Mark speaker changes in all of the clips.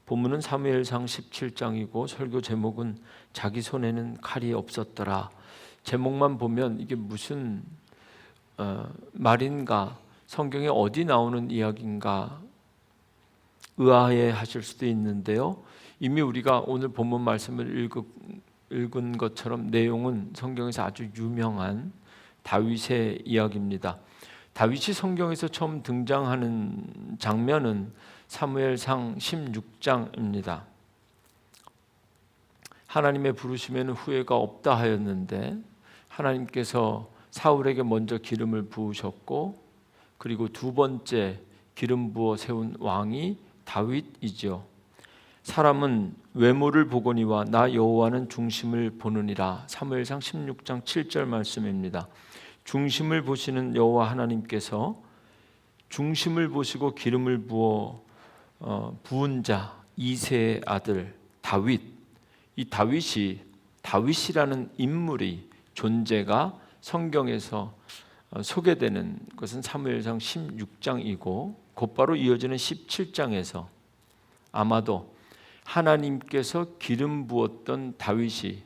Speaker 1: 본문은 사무엘상 17장이고 설교 제목은 자기 손에는 칼이 없었더라. 제목만 보면 이게 무슨 말인가, 성경에 어디 나오는 이야기인가 의아해 하실 수도 있는데요. 이미 우리가 오늘 본문 말씀을 읽은 것처럼 내용은 성경에서 아주 유명한 다윗의 이야기입니다. 다윗이 성경에서 처음 등장하는 장면은 사무엘상 16장입니다. 하나님의 부르심에는 후회가 없다 하였는데 하나님께서 사울에게 먼저 기름을 부으셨고, 그리고 두 번째 기름 부어 세운 왕이 다윗이죠. 사람은 외모를 보거니와 나 여호와는 중심을 보느니라. 사무엘상 16장 7절 말씀입니다. 중심을 보시는 여호와 하나님께서 중심을 보시고 기름을 부은 자 이새의 아들 다윗, 이 다윗이라는 인물이 존재가 성경에서 소개되는 것은 사무엘상 16장이고 곧바로 이어지는 17장에서 아마도 하나님께서 기름 부었던 다윗이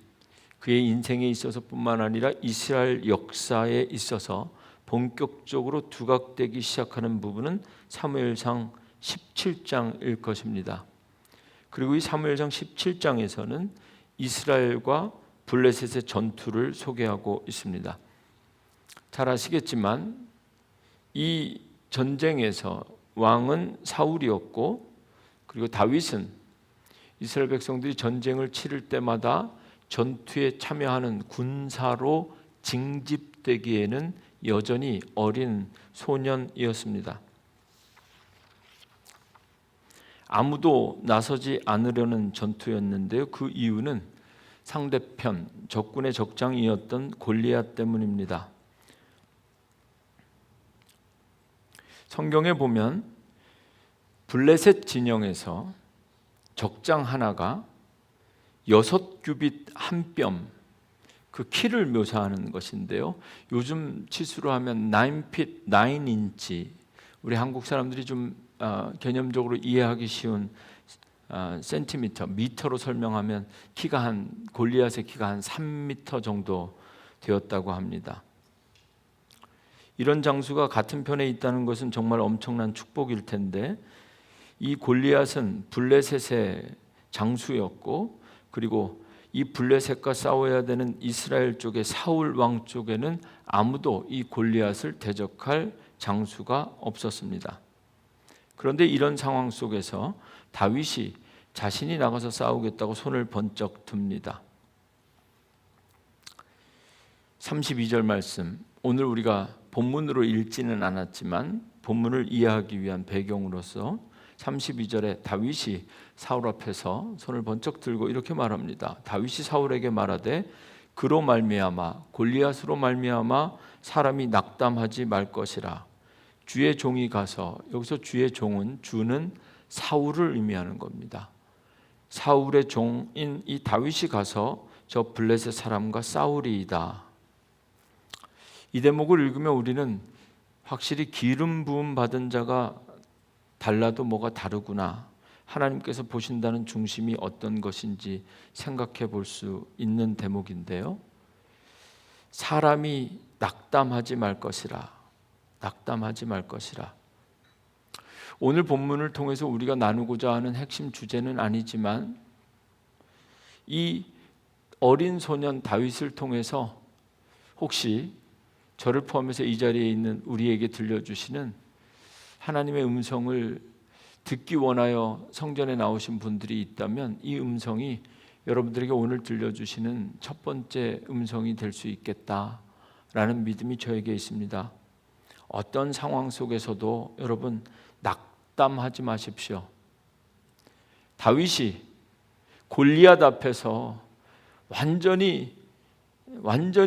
Speaker 1: 그의 인생에 있어서뿐만 아니라 이스라엘 역사에 있어서 본격적으로 두각되기 시작하는 부분은 사무엘상 17장일 것입니다. 그리고 이 사무엘상 17장에서는 이스라엘과 블레셋의 전투를 소개하고 있습니다. 잘 아시겠지만 이 전쟁에서 왕은 사울이었고, 그리고 다윗은 이스라엘 백성들이 전쟁을 치를 때마다 전투에 참여하는 군사로 징집되기에는 여전히 어린 소년이었습니다. 아무도 나서지 않으려는 전투였는데요. 그 이유는 상대편 적군의 적장이었던 골리앗 때문입니다. 성경에 보면 블레셋 진영에서 적장 하나가 6규빗 한 뼘, 그 키를 묘사하는 것인데요. 요즘 치수로 하면 9feet 9inch, 우리 한국 사람들이 좀 개념적으로 이해하기 쉬운 센티미터, 미터로 설명하면 골리앗의 키가 한 3미터 정도 되었다고 합니다. 이런 장수가 같은 편에 있다는 것은 정말 엄청난 축복일 텐데, 이 골리앗은 블레셋의 장수였고, 그리고 이 블레셋과 싸워야 되는 이스라엘 쪽의 사울 왕 쪽에는 아무도 이 골리앗을 대적할 장수가 없었습니다. 그런데 이런 상황 속에서 다윗이 자신이 나가서 싸우겠다고 손을 번쩍 듭니다. 32절 말씀, 오늘 우리가 본문으로 읽지는 않았지만 본문을 이해하기 위한 배경으로서 32절에 다윗이 사울 앞에서 손을 번쩍 들고 이렇게 말합니다. 다윗이 사울에게 말하되 그로 말미암아 골리앗으로 말미암아 사람이 낙담하지 말 것이라. 주의 종이 가서, 여기서 주의 종은, 주는 사울을 의미하는 겁니다. 사울의 종인 이 다윗이 가서 저 블레셋 사람과 싸우리이다. 이 대목을 읽으면 우리는 확실히 기름 부음 받은 자가 달라도 뭐가 다르구나, 하나님께서 보신다는 중심이 어떤 것인지 생각해 볼 수 있는 대목인데요. 사람이 낙담하지 말 것이라. 낙담하지 말 것이라. 오늘 본문을 통해서 우리가 나누고자 하는 핵심 주제는 아니지만 이 어린 소년 다윗을 통해서 혹시 저를 포함해서 이 자리에 있는 우리에게 들려주시는 하나님의 음성을 듣기 원하여 성전에 나오신 분들이 있다면 이 음성이 여러분들에게 오늘 들려주시는 첫 번째 음성이 될 수 있겠다라는 믿음이 저에게 있습니다. 어떤 상황 속에서도 여러분 낙담하지 마십시오. 다윗이 골리앗 앞에서 완전히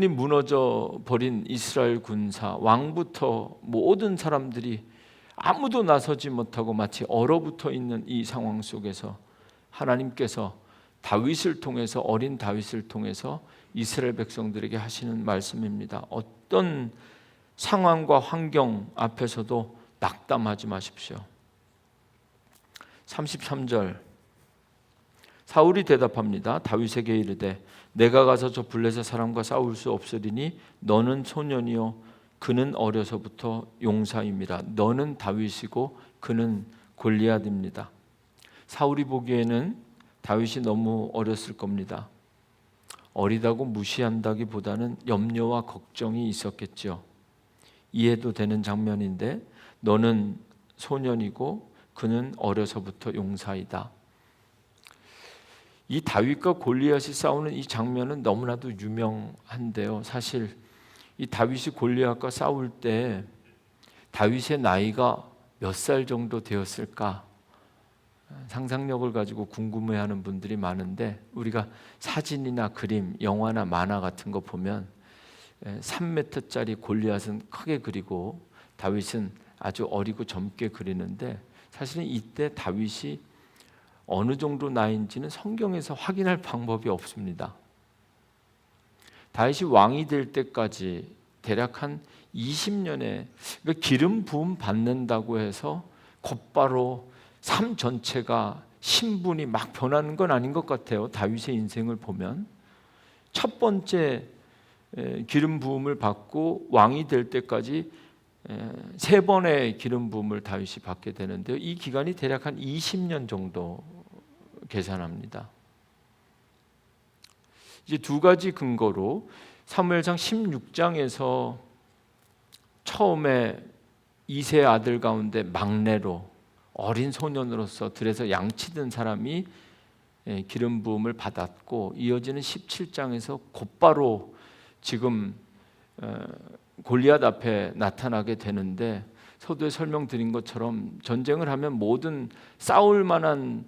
Speaker 1: 무너져 버린 이스라엘 군사, 왕부터 모든 사람들이 아무도 나서지 못하고 마치 얼어붙어 있는 이 상황 속에서 하나님께서 다윗을 통해서, 어린 다윗을 통해서 이스라엘 백성들에게 하시는 말씀입니다. 어떤 상황과 환경 앞에서도 낙담하지 마십시오. 33절, 사울이 대답합니다. 다윗에게 이르되 내가 가서 저 블레셋 사람과 싸울 수 없으리니 너는 소년이요 그는 어려서부터 용사임이라. 너는 다윗이고 그는 골리앗입니다. 사울이 보기에는 다윗이 너무 어렸을 겁니다. 어리다고 무시한다기보다는 염려와 걱정이 있었겠죠. 이해도 되는 장면인데 너는 소년이고 그는 어려서부터 용사이다. 이 다윗과 골리앗이 싸우는 이 장면은 너무나도 유명한데요. 사실 이 다윗이 골리앗과 싸울 때 다윗의 나이가 몇 살 정도 되었을까? 상상력을 가지고 궁금해하는 분들이 많은데 우리가 사진이나 그림, 영화나 만화 같은 거 보면 3m짜리 골리앗은 크게 그리고 다윗은 아주 어리고 젊게 그리는데 사실은 이때 다윗이 어느 정도 나이인지는 성경에서 확인할 방법이 없습니다. 다윗이 왕이 될 때까지 대략 한 20년에 그러니까 기름 부음 받는다고 해서 곧바로 삶 전체가 신분이 막 변하는 건 아닌 것 같아요. 다윗의 인생을 보면 첫 번째 기름 부음을 받고 왕이 될 때까지 3번의 기름 부음을 다윗이 받게 되는데요. 이 기간이 대략 한 20년 정도 계산합니다. 이제 두 가지 근거로 사무엘상 16장에서 처음에 2세 아들 가운데 막내로 어린 소년으로서 들에서 양치던 사람이 기름 부음을 받았고 이어지는 17장에서 곧바로 지금 골리앗 앞에 나타나게 되는데 서두에 설명드린 것처럼 전쟁을 하면 모든 싸울 만한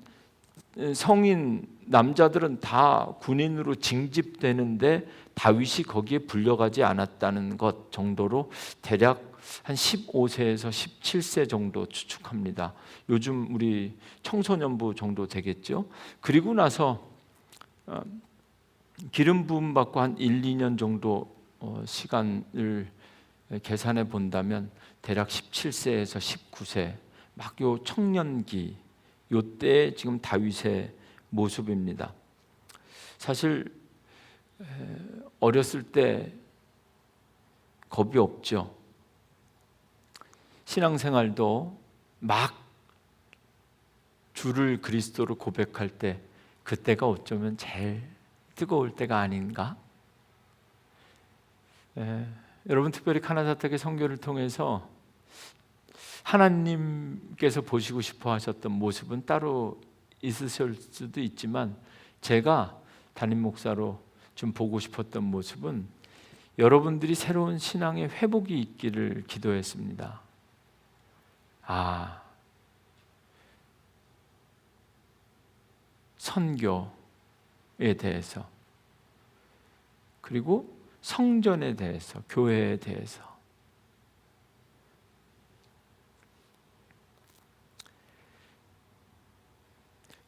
Speaker 1: 성인 남자들은 다 군인으로 징집되는데 다윗이 거기에 불려가지 않았다는 것 정도로 대략 한 15세에서 17세 정도 추측합니다. 요즘 우리 청소년부 정도 되겠죠. 그리고 나서 기름 부음 받고 한 1, 2년 정도 시간을 계산해 본다면 대략 17세에서 19세 막 요 청년기 요때 지금 다윗의 모습입니다. 사실 어렸을 때 겁이 없죠. 신앙생활도 막 주를 그리스도로 고백할 때 그때가 어쩌면 제일 뜨거울 때가 아닌가? 여러분 특별히 카나사택의 선교를 통해서 하나님께서 보시고 싶어 하셨던 모습은 따로 있으실 수도 있지만 제가 담임 목사로 좀 보고 싶었던 모습은 여러분들이 새로운 신앙의 회복이 있기를 기도했습니다. 선교에 대해서 그리고 성전에 대해서 교회에 대해서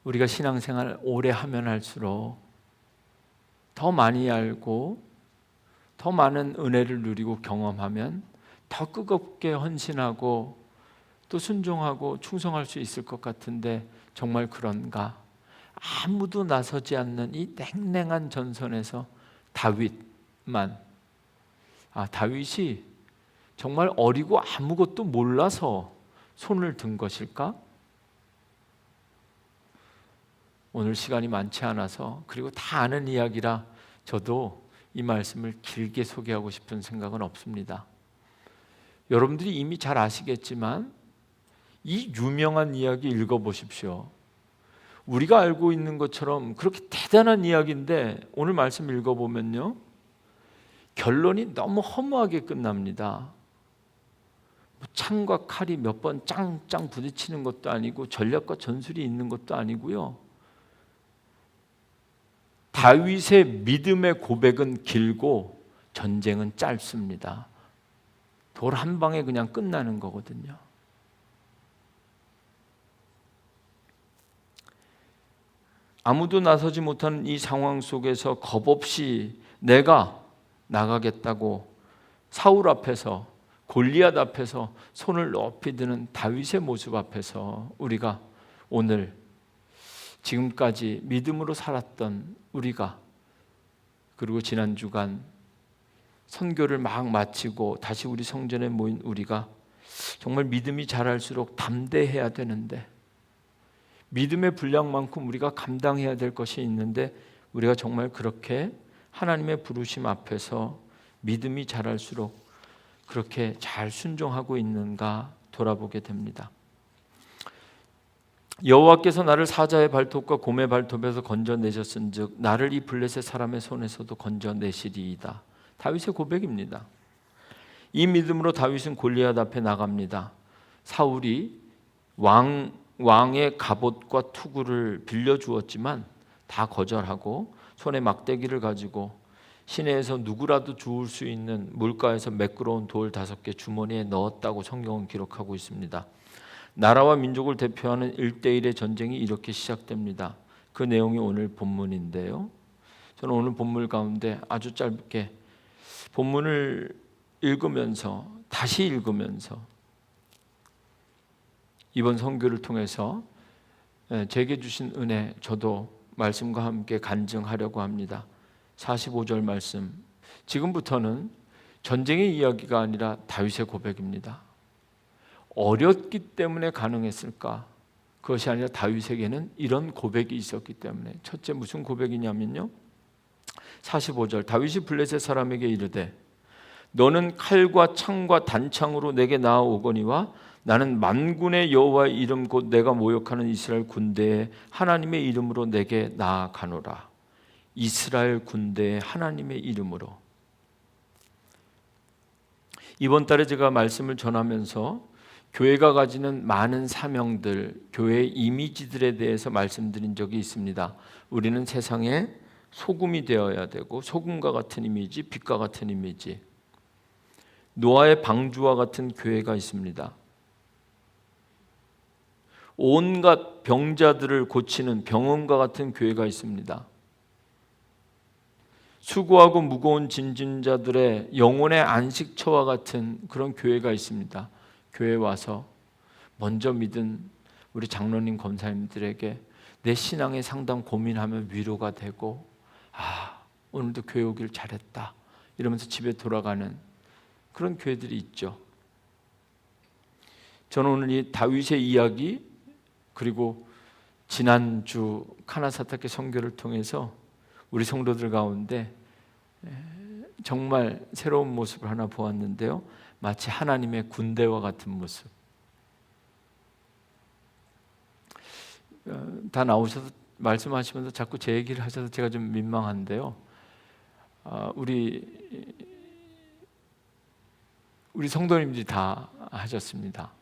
Speaker 1: 우리가 신앙생활 오래 하면 할수록 더 많이 알고 더 많은 은혜를 누리고 경험하면 더 뜨겁게 헌신하고 또 순종하고 충성할 수 있을 것 같은데 정말 그런가? 아무도 나서지 않는 이 냉랭한 전선에서 다윗만 다윗이 정말 어리고 아무것도 몰라서 손을 든 것일까? 오늘 시간이 많지 않아서 그리고 다 아는 이야기라 저도 이 말씀을 길게 소개하고 싶은 생각은 없습니다. 여러분들이 이미 잘 아시겠지만 이 유명한 이야기 읽어보십시오. 우리가 알고 있는 것처럼 그렇게 대단한 이야기인데 오늘 말씀 읽어보면요 결론이 너무 허무하게 끝납니다. 창과 칼이 몇 번 짱짱 부딪히는 것도 아니고 전략과 전술이 있는 것도 아니고요. 다윗의 믿음의 고백은 길고 전쟁은 짧습니다. 돌 한 방에 그냥 끝나는 거거든요. 아무도 나서지 못하는 이 상황 속에서 겁없이 내가 나가겠다고 사울 앞에서 골리앗 앞에서 손을 높이 드는 다윗의 모습 앞에서 우리가 오늘 지금까지 믿음으로 살았던 우리가, 그리고 지난 주간 선교를 막 마치고 다시 우리 성전에 모인 우리가 정말 믿음이 자랄수록 담대해야 되는데, 믿음의 분량만큼 우리가 감당해야 될 것이 있는데, 우리가 정말 그렇게 하나님의 부르심 앞에서 믿음이 자랄수록 그렇게 잘 순종하고 있는가 돌아보게 됩니다. 여호와께서 나를 사자의 발톱과 곰의 발톱에서 건져내셨은즉 나를 이 블레셋 사람의 손에서도 건져내시리이다. 다윗의 고백입니다. 이 믿음으로 다윗은 골리앗 앞에 나갑니다. 사울이 왕의 갑옷과 투구를 빌려주었지만 다 거절하고 손에 막대기를 가지고 시내에서 누구라도 주울 수 있는 물가에서 매끄러운 돌 5개 주머니에 넣었다고 성경은 기록하고 있습니다. 나라와 민족을 대표하는 1대1의 전쟁이 이렇게 시작됩니다. 그 내용이 오늘 본문인데요. 저는 오늘 본문 가운데 아주 짧게 본문을 읽으면서 다시 읽으면서 이번 선교를 통해서 제게 주신 은혜, 저도 말씀과 함께 간증하려고 합니다. 45절 말씀, 지금부터는 전쟁의 이야기가 아니라 다윗의 고백입니다. 어렸기 때문에 가능했을까? 그것이 아니라 다윗에게는 이런 고백이 있었기 때문에. 첫째, 무슨 고백이냐면요, 45절, 다윗이 블레셋 사람에게 이르되 너는 칼과 창과 단창으로 내게 나아오거니와 나는 만군의 여호와의 이름 곧 내가 모욕하는 이스라엘 군대의 하나님의 이름으로 내게 나아가노라. 이스라엘 군대의 하나님의 이름으로. 이번 달에 제가 말씀을 전하면서 교회가 가지는 많은 사명들, 교회의 이미지들에 대해서 말씀드린 적이 있습니다. 우리는 세상에 소금이 되어야 되고, 소금과 같은 이미지, 빛과 같은 이미지. 노아의 방주와 같은 교회가 있습니다. 온갖 병자들을 고치는 병원과 같은 교회가 있습니다. 수고하고 무거운 짐진자들의 영혼의 안식처와 같은 그런 교회가 있습니다. 교회에 와서 먼저 믿은 우리 장로님, 검사님들에게 내 신앙의 상담 고민하면 위로가 되고, 오늘도 교회 오길 잘했다 이러면서 집에 돌아가는 그런 교회들이 있죠. 저는 오늘 이 다윗의 이야기, 그리고 지난주 카나사타케 선교를 통해서 우리 성도들 가운데 정말 새로운 모습을 하나 보았는데요, 마치 하나님의 군대와 같은 모습. 다 나오셔서 말씀하시면서 자꾸 제 얘기를 하셔서 제가 좀 민망한데요, 우리 성도님들이 다 하셨습니다.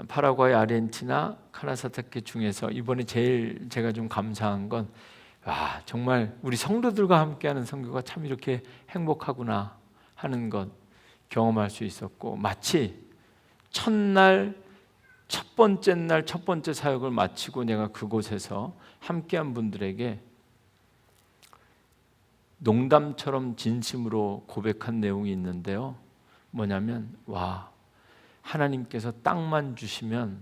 Speaker 1: 파라과이, 아르헨티나, 카나사타케 중에서 이번에 제일 제가 좀 감사한 건, 정말 우리 성도들과 함께하는 선교가 참 이렇게 행복하구나 하는 것 경험할 수 있었고, 마치 첫날 첫 번째 사역을 마치고 내가 그곳에서 함께한 분들에게 농담처럼 진심으로 고백한 내용이 있는데요, 뭐냐면, 하나님께서 땅만 주시면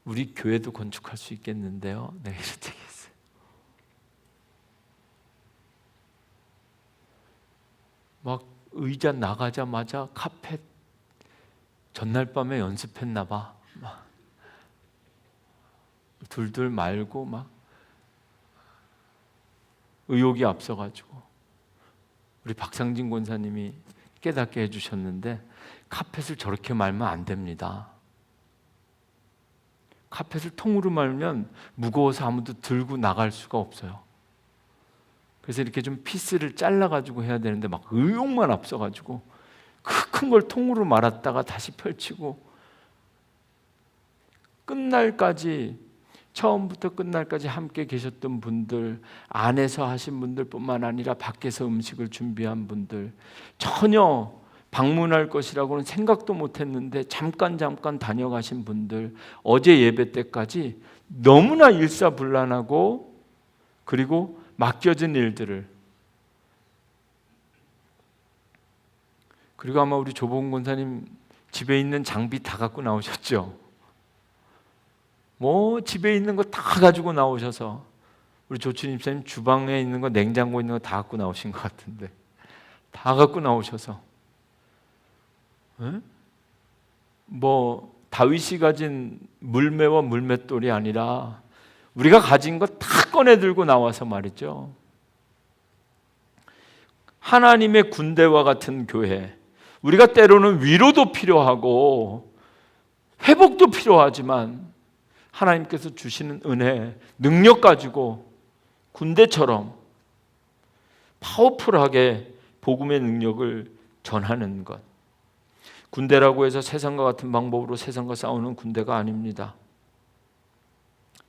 Speaker 1: 우리 교회도 건축할 수 있겠는데요, 내가 이렇게 얘기했어요. 막 의자 나가자마자 카펫 전날 밤에 연습했나 봐. 막 둘둘 말고 막 의욕이 앞서가지고 우리 박상진 권사님이 깨닫게 해주셨는데, 카펫을 저렇게 말면 안 됩니다. 카펫을 통으로 말면 무거워서 아무도 들고 나갈 수가 없어요. 그래서 이렇게 좀 피스를 잘라가지고 해야 되는데 막 의욕만 앞서가지고 그 큰 걸 통으로 말았다가 다시 펼치고, 끝날까지, 처음부터 끝날까지 함께 계셨던 분들, 안에서 하신 분들뿐만 아니라 밖에서 음식을 준비한 분들, 전혀 방문할 것이라고는 생각도 못했는데 잠깐 다녀가신 분들, 어제 예배 때까지 너무나 일사불란하고, 그리고 맡겨진 일들을, 그리고 아마 우리 조봉 권사님 집에 있는 장비 다 갖고 나오셨죠. 뭐 집에 있는 거 다 가지고 나오셔서, 우리 조춘 집사님 주방에 있는 거, 냉장고에 있는 거 다 갖고 나오신 것 같은데, 다 갖고 나오셔서 뭐 다윗이 가진 물매와 물맷돌이 아니라 우리가 가진 거 다 꺼내 들고 나와서 말이죠. 하나님의 군대와 같은 교회, 우리가 때로는 위로도 필요하고 회복도 필요하지만 하나님께서 주시는 은혜, 능력 가지고 군대처럼 파워풀하게 복음의 능력을 전하는 것. 군대라고 해서 세상과 같은 방법으로 세상과 싸우는 군대가 아닙니다.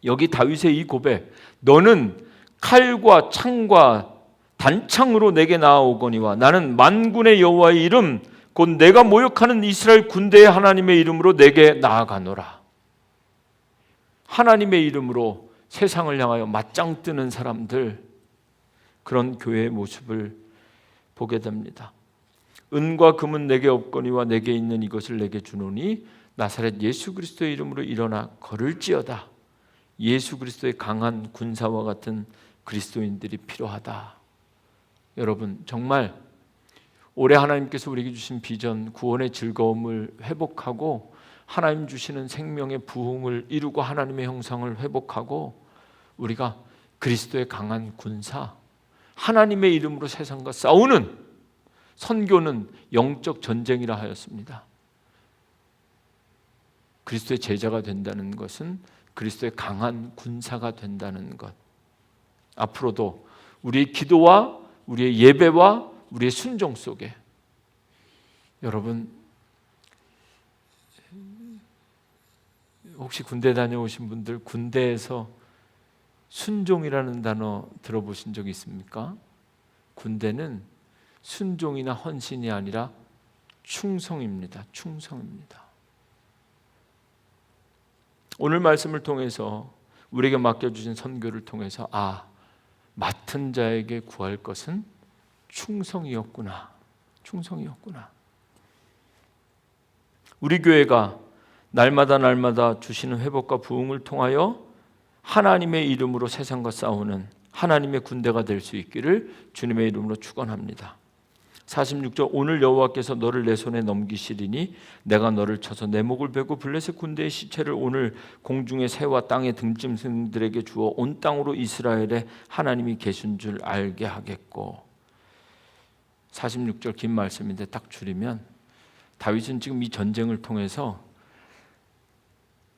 Speaker 1: 여기 다윗의 이 고백, 너는 칼과 창과 단창으로 내게 나아오거니와 나는 만군의 여호와의 이름 곧 내가 모욕하는 이스라엘 군대의 하나님의 이름으로 내게 나아가노라. 하나님의 이름으로 세상을 향하여 맞짱 뜨는 사람들, 그런 교회의 모습을 보게 됩니다. 은과 금은 내게 없거니와 내게 있는 이것을 내게 주노니 나사렛 예수 그리스도의 이름으로 일어나 걸을지어다. 예수 그리스도의 강한 군사와 같은 그리스도인들이 필요하다. 여러분, 정말 올해 하나님께서 우리에게 주신 비전, 구원의 즐거움을 회복하고 하나님 주시는 생명의 부흥을 이루고 하나님의 형상을 회복하고 우리가 그리스도의 강한 군사, 하나님의 이름으로 세상과 싸우는, 선교는 영적 전쟁이라 하였습니다. 그리스도의 제자가 된다는 것은 그리스도의 강한 군사가 된다는 것. 앞으로도 우리의 기도와 우리의 예배와 우리의 순종 속에, 여러분 혹시 군대 다녀오신 분들, 군대에서 순종이라는 단어 들어보신 적 있습니까? 군대는 순종이나 헌신이 아니라 충성입니다. 충성입니다. 오늘 말씀을 통해서 우리에게 맡겨주신 선교를 통해서 맡은 자에게 구할 것은 충성이었구나. 충성이었구나. 우리 교회가 날마다 주시는 회복과 부흥을 통하여 하나님의 이름으로 세상과 싸우는 하나님의 군대가 될 수 있기를 주님의 이름으로 축원합니다. 46절, 오늘 여호와께서 너를 내 손에 넘기시리니 내가 너를 쳐서 내 목을 베고 블레셋 군대의 시체를 오늘 공중의 새와 땅의 들짐승들에게 주어 온 땅으로 이스라엘에 하나님이 계신 줄 알게 하겠고. 46절 긴 말씀인데 딱 줄이면 다윗은 지금 이 전쟁을 통해서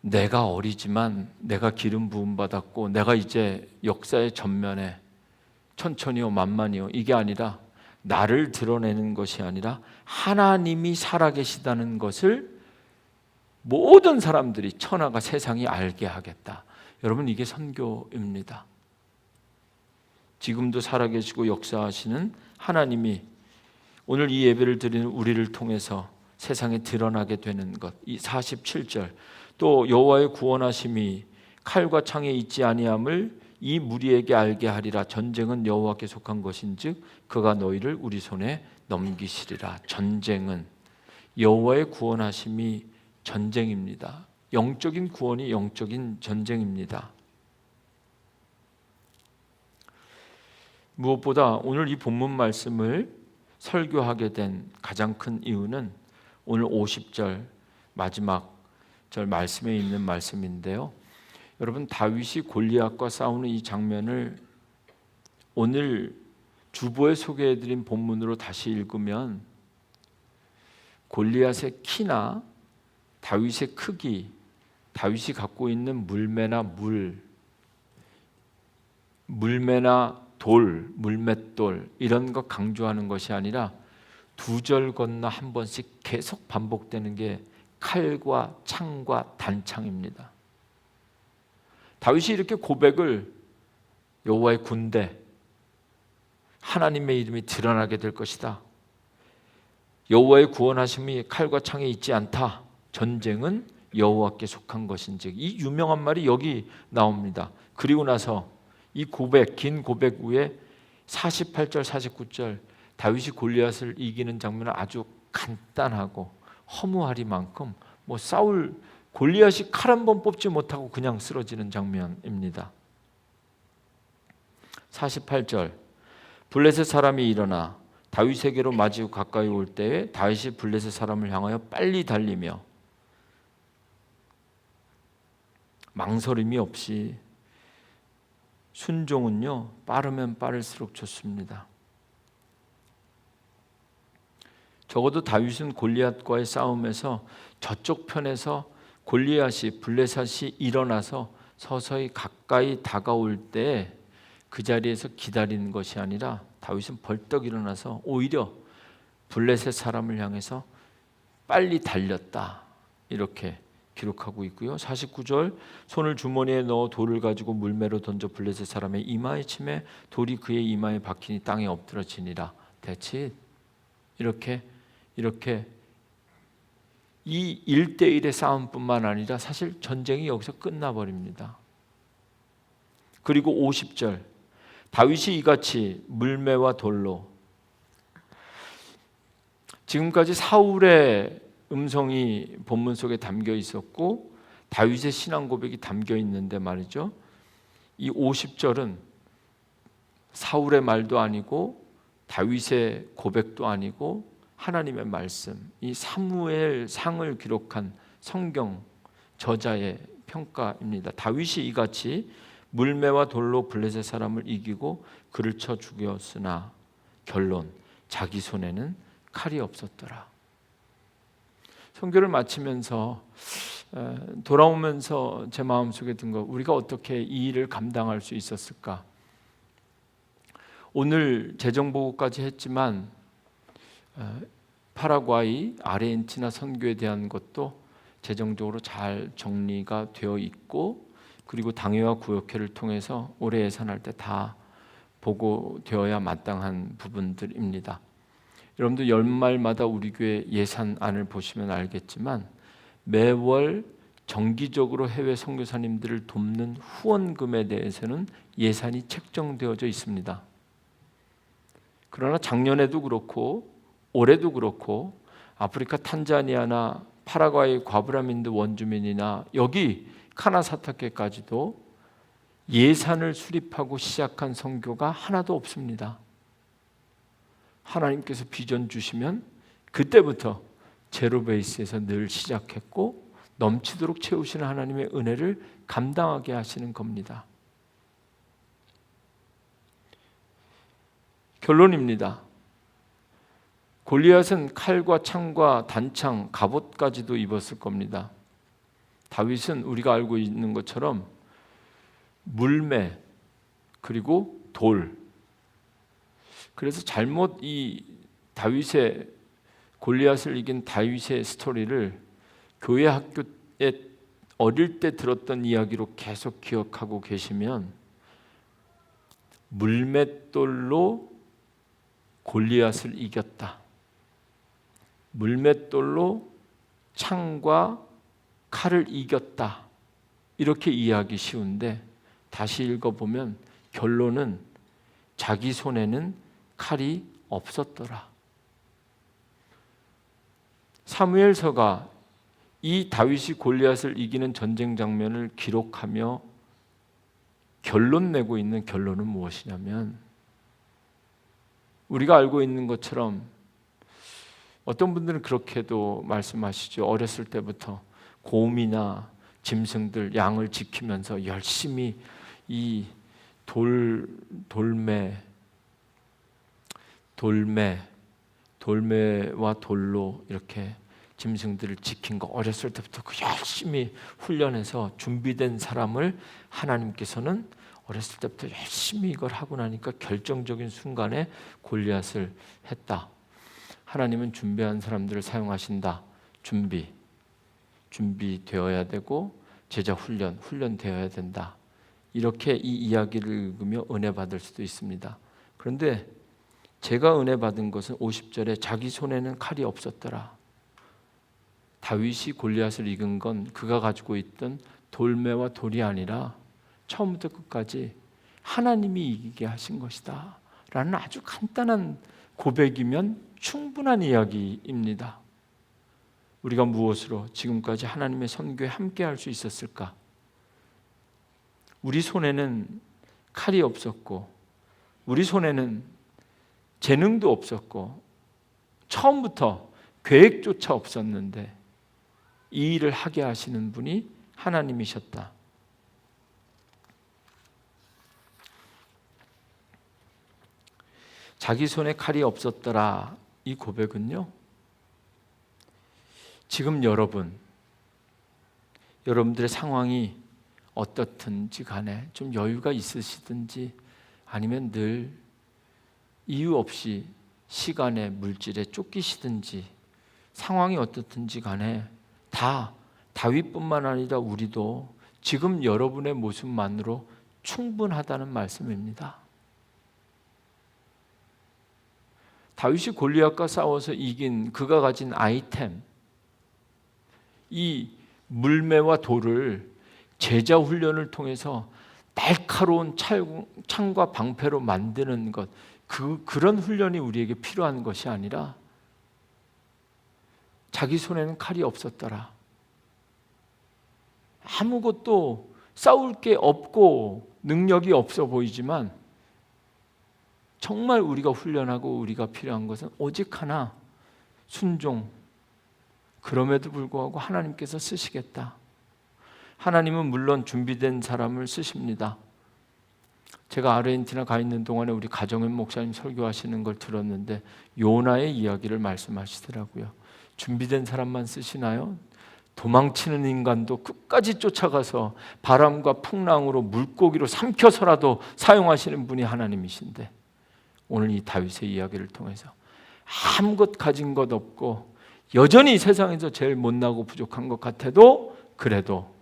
Speaker 1: 내가 어리지만 내가 기름 부음 받았고 내가 이제 역사의 전면에 천천히요 만만히요, 이게 아니라 나를 드러내는 것이 아니라 하나님이 살아계시다는 것을 모든 사람들이, 천하가, 세상이 알게 하겠다. 여러분, 이게 선교입니다. 지금도 살아계시고 역사하시는 하나님이 오늘 이 예배를 드리는 우리를 통해서 세상에 드러나게 되는 것. 이 47절, 또 여호와의 구원하심이 칼과 창에 있지 아니함을 이 무리에게 알게 하리라. 전쟁은 여호와께 속한 것인즉 그가 너희를 우리 손에 넘기시리라. 전쟁은, 여호와의 구원하심이 전쟁입니다. 영적인 구원이 영적인 전쟁입니다. 무엇보다 오늘 이 본문 말씀을 설교하게 된 가장 큰 이유는 오늘 50절 마지막 절 말씀에 있는 말씀인데요. 여러분, 다윗이 골리앗과 싸우는 이 장면을 오늘 주보에 소개해드린 본문으로 다시 읽으면 골리앗의 키나 다윗의 크기, 다윗이 갖고 있는 물매나 돌, 물맷돌 이런 거 강조하는 것이 아니라 두 절 건너 한 번씩 계속 반복되는 게 칼과 창과 단창입니다. 다윗이 이렇게 고백을, 여호와의 군대, 하나님의 이름이 드러나게 될 것이다, 여호와의 구원하심이 칼과 창에 있지 않다, 전쟁은 여호와께 속한 것인즉, 이 유명한 말이 여기 나옵니다. 그리고 나서 이 고백, 긴 고백 후에 48절 49절 다윗이 골리앗을 이기는 장면은 아주 간단하고 허무하리만큼 뭐 싸울 골리앗이 칼 한 번 뽑지 못하고 그냥 쓰러지는 장면입니다. 48절 블레셋 사람이 일어나 다윗에게로 마주 가까이 올 때에 다윗이 블레셋 사람을 향하여 빨리 달리며 망설임이 없이 순종은요 빠르면 빠를수록 좋습니다. 적어도 다윗은 골리앗과의 싸움에서 저쪽 편에서 골리앗이 블레셋이 일어나서 서서히 가까이 다가올 때 그 자리에서 기다리는 것이 아니라 다윗은 벌떡 일어나서 오히려 블레셋 사람을 향해서 빨리 달렸다 이렇게 기록하고 있고요. 49절 손을 주머니에 넣어 돌을 가지고 물매로 던져 블레셋 사람의 이마에 치매 돌이 그의 이마에 박히니 땅에 엎드러지니라. 대치 이렇게 이 1대1의 싸움뿐만 아니라 사실 전쟁이 여기서 끝나버립니다. 그리고 50절 다윗이 이같이 물매와 돌로 지금까지 사울의 음성이 본문 속에 담겨 있었고 다윗의 신앙 고백이 담겨 있는데 말이죠. 이 50절은 사울의 말도 아니고 다윗의 고백도 아니고 하나님의 말씀, 이 사무엘 상을 기록한 성경 저자의 평가입니다. 다윗이 이같이 물매와 돌로 블레셋 사람을 이기고 그를 쳐 죽였으나 결론 자기 손에는 칼이 없었더라. 선교를 마치면서 돌아오면서 제 마음속에 든 거 우리가 어떻게 이 일을 감당할 수 있었을까? 오늘 재정보고까지 했지만 파라과이, 아르헨티나 선교에 대한 것도 재정적으로 잘 정리가 되어 있고 그리고 당회와 구역회를 통해서 올해 예산할 때 다 보고되어야 마땅한 부분들입니다. 여러분도 연말마다 우리 교회 예산안을 보시면 알겠지만 매월 정기적으로 해외 선교사님들을 돕는 후원금에 대해서는 예산이 책정되어져 있습니다. 그러나 작년에도 그렇고 올해도 그렇고 아프리카 탄자니아나 파라과이 과브라민드 원주민이나 여기 카나사타케까지도 예산을 수립하고 시작한 선교가 하나도 없습니다. 하나님께서 비전 주시면 그때부터 제로 베이스에서 늘 시작했고 넘치도록 채우시는 하나님의 은혜를 감당하게 하시는 겁니다. 결론입니다. 골리앗은 칼과 창과 단창, 갑옷까지도 입었을 겁니다. 다윗은 우리가 알고 있는 것처럼 물매 그리고 돌. 그래서 잘못 이 다윗의 골리앗을 이긴 다윗의 스토리를 교회 학교에 어릴 때 들었던 이야기로 계속 기억하고 계시면 물맷돌로 골리앗을 이겼다. 물맷돌로 창과 칼을 이겼다. 이렇게 이해하기 쉬운데 다시 읽어보면 결론은 자기 손에는 칼이 없었더라. 사무엘서가 이 다윗이 골리앗을 이기는 전쟁 장면을 기록하며 결론 내고 있는 결론은 무엇이냐면 우리가 알고 있는 것처럼 어떤 분들은 그렇게도 말씀하시죠. 어렸을 때부터 곰이나 짐승들, 양을 지키면서 열심히 이 돌매와 돌로 이렇게 짐승들을 지킨 거 어렸을 때부터 그 열심히 훈련해서 준비된 사람을 하나님께서는 어렸을 때부터 열심히 이걸 하고 나니까 결정적인 순간에 골리앗을 했다. 하나님은 준비한 사람들을 사용하신다. 준비되어야 되고 제자 훈련되어야 된다. 이렇게 이 이야기를 읽으며 은혜 받을 수도 있습니다. 그런데 제가 은혜 받은 것은 50절에 자기 손에는 칼이 없었더라. 다윗이 골리앗을 이긴 건 그가 가지고 있던 돌매와 돌이 아니라 처음부터 끝까지 하나님이 이기게 하신 것이다 라는 아주 간단한 고백이면 충분한 이야기입니다. 우리가 무엇으로 지금까지 하나님의 선교에 함께 할 수 있었을까? 우리 손에는 칼이 없었고 우리 손에는 재능도 없었고 처음부터 계획조차 없었는데 이 일을 하게 하시는 분이 하나님이셨다. 자기 손에 칼이 없었더라. 이 고백은요, 지금 여러분들의 상황이 어떻든지 간에 좀 여유가 있으시든지 아니면 늘 이유 없이 시간에 물질에 쫓기시든지 상황이 어떻든지 간에 다 다윗뿐만 아니라 우리도 지금 여러분의 모습만으로 충분하다는 말씀입니다. 다윗이 골리앗과 싸워서 이긴 그가 가진 아이템, 이 물매와 돌을 제자 훈련을 통해서 날카로운 창과 방패로 만드는 것, 그런 훈련이 우리에게 필요한 것이 아니라 자기 손에는 칼이 없었더라. 아무것도 싸울 게 없고 능력이 없어 보이지만 정말 우리가 훈련하고 우리가 필요한 것은 오직 하나, 순종. 그럼에도 불구하고 하나님께서 쓰시겠다. 하나님은 물론 준비된 사람을 쓰십니다. 제가 아르헨티나 가 있는 동안에 우리 가정현 목사님 설교하시는 걸 들었는데 요나의 이야기를 말씀하시더라고요. 준비된 사람만 쓰시나요? 도망치는 인간도 끝까지 쫓아가서 바람과 풍랑으로 물고기로 삼켜서라도 사용하시는 분이 하나님이신데, 오늘 이 다윗의 이야기를 통해서 아무것 가진 것 없고 여전히 세상에서 제일 못나고 부족한 것 같아도 그래도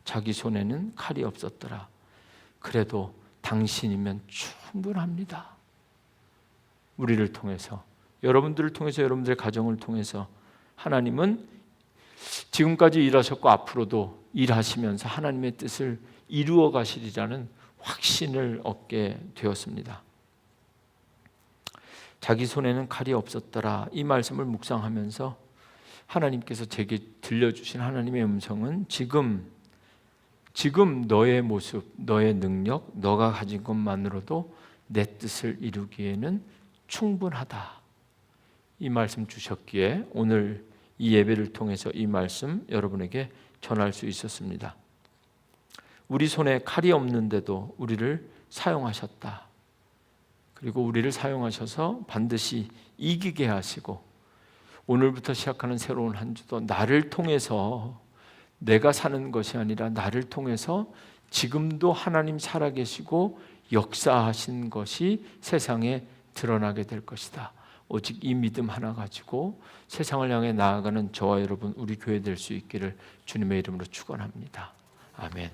Speaker 1: 자기 손에는 칼이 없었더라. 그래도 당신이면 충분합니다. 우리를 통해서, 여러분들을 통해서, 여러분들의 가정을 통해서 하나님은 지금까지 일하셨고 앞으로도 일하시면서 하나님의 뜻을 이루어 가시리라는 확신을 얻게 되었습니다. 자기 손에는 칼이 없었더라. 이 말씀을 묵상하면서 하나님께서 제게 들려주신 하나님의 음성은 지금 너의 모습, 너의 능력, 너가 가진 것만으로도 내 뜻을 이루기에는 충분하다. 이 말씀 주셨기에 오늘 이 예배를 통해서 이 말씀 여러분에게 전할 수 있었습니다. 우리 손에 칼이 없는데도 우리를 사용하셨다. 그리고 우리를 사용하셔서 반드시 이기게 하시고 오늘부터 시작하는 새로운 한 주도 나를 통해서 내가 사는 것이 아니라 나를 통해서 지금도 하나님 살아계시고 역사하신 것이 세상에 드러나게 될 것이다. 오직 이 믿음 하나 가지고 세상을 향해 나아가는 저와 여러분, 우리 교회 될 수 있기를 주님의 이름으로 축원합니다. 아멘.